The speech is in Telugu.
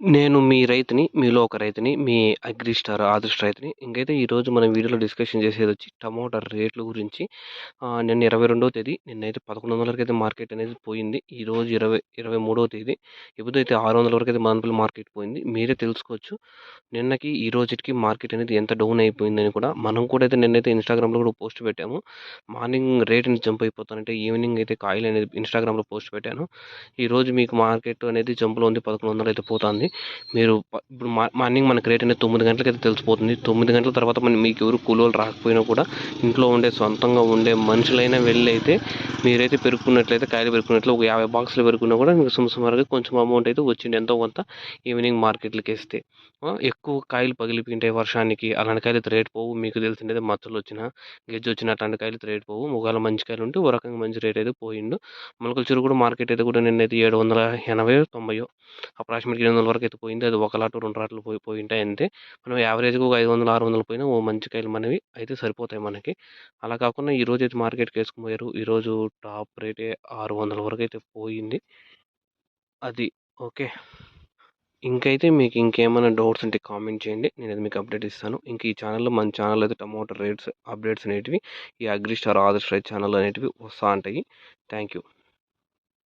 నేను మీ రైతుని, మీలో ఒక రైతుని, మీ అగ్రిస్టార్, ఆదర్శ్ రైతుని. ఇంకైతే ఈరోజు మనం వీడియోలో డిస్కషన్ చేసేదొచ్చి టమోటా రేట్ల గురించి. నిన్న 22వ తేదీ నిన్నైతే 1100 వరకైతే మార్కెట్ అనేది పోయింది. ఈరోజు 23వ తేదీ ఎప్పుడైతే 600 వరకైతే మదనపల్లి మార్కెట్ పోయింది. మీరే తెలుసుకోవచ్చు. నిన్నకి ఈ రోజుకి మార్కెట్ అనేది ఎంత డౌన్ అయిపోయిందని కూడా. మనం కూడా అయితే నిన్నైతే ఇన్‌స్టాగ్రామ్‌లో కూడా పోస్ట్ పెట్టాము. మార్నింగ్ రేట్ అనేది జంప్ అయిపోతానంటే ఈవినింగ్ అయితే కాయలు అనేది ఇన్‌స్టాగ్రామ్‌లో పోస్ట్ పెట్టాను. ఈరోజు మీకు మార్కెట్ అనేది జంప్‌లో ఉంది. 1100 అయితే పోతాంది. మీరు ఇప్పుడు మార్నింగ్ మనకి రేట్ అనేది 9 గంటలకైతే తెలిసిపోతుంది. 9 గంటల తర్వాత మీకు ఎవరు కూలోళ్ళు రాకపోయినా కూడా ఇంట్లో ఉండే సొంతంగా ఉండే మనుషులైనా వెళ్ళి అయితే మీరైతే పెరుక్కున్నట్లయితే కాయలు పెరుక్కున్నట్లు ఒక 50 బాక్సులు పెరుక్కున్నా కూడా మీకు సుమారుగా కొంచెం అమౌంట్ అయితే వచ్చింది ఎంతో కొంత ఈవినింగ్ మార్కెట్‌లకి వేస్తే. ఎక్కువ కాయలు పగిలిపోయింటాయి వర్షానికి. అలాంటి కాయలు అయితే రేట్ పోవు. మీకు తెలిసిందే మచ్చలు వచ్చినా, గెజ్జి వచ్చినా అట్లాంటి కాయలు అయితే రేట్ పోవు. ఒకవేళ మంచి కాయలు ఉంటే ఓ రకంగా మంచి రేట్ అయితే పోయిండు. మొలకల చెరువు కూడా మార్కెట్ అయితే కూడా నిన్నైతే 780, 90 అప్రాక్సిమేట్‌గా 800 వరకు అయితే పోయింది. అది ఒక లాటు 2 లాట్లు పోయింటాయి అంతే. మనం యావరేజ్‌గా ఒక 500, 600 పోయినా ఓ మంచి కాయలు మనవి అయితే సరిపోతాయి మనకి. అలా కాకుండా ఈరోజు అయితే మార్కెట్‌కి వేసుకొని పోయారు. ఈరోజు టాప్ రేటే 600 వరకు అయితే పోయింది. అది. ఓకే. ఇంకైతే మీకు ఇంకేమైనా డౌట్స్ ఉంటే కామెంట్ చేయండి. నేనది మీకు అప్డేట్ ఇస్తాను. ఇంక ఈ ఛానల్‌లో మన ఛానల్ అయితే టమాటో రేట్స్ అప్డేట్స్ అనేటివి ఈ అగ్రిస్టార్, ఆదర్శ్ రైతు ఛానల్ అనేటివి వస్తా ఉంటాయి. Thank you.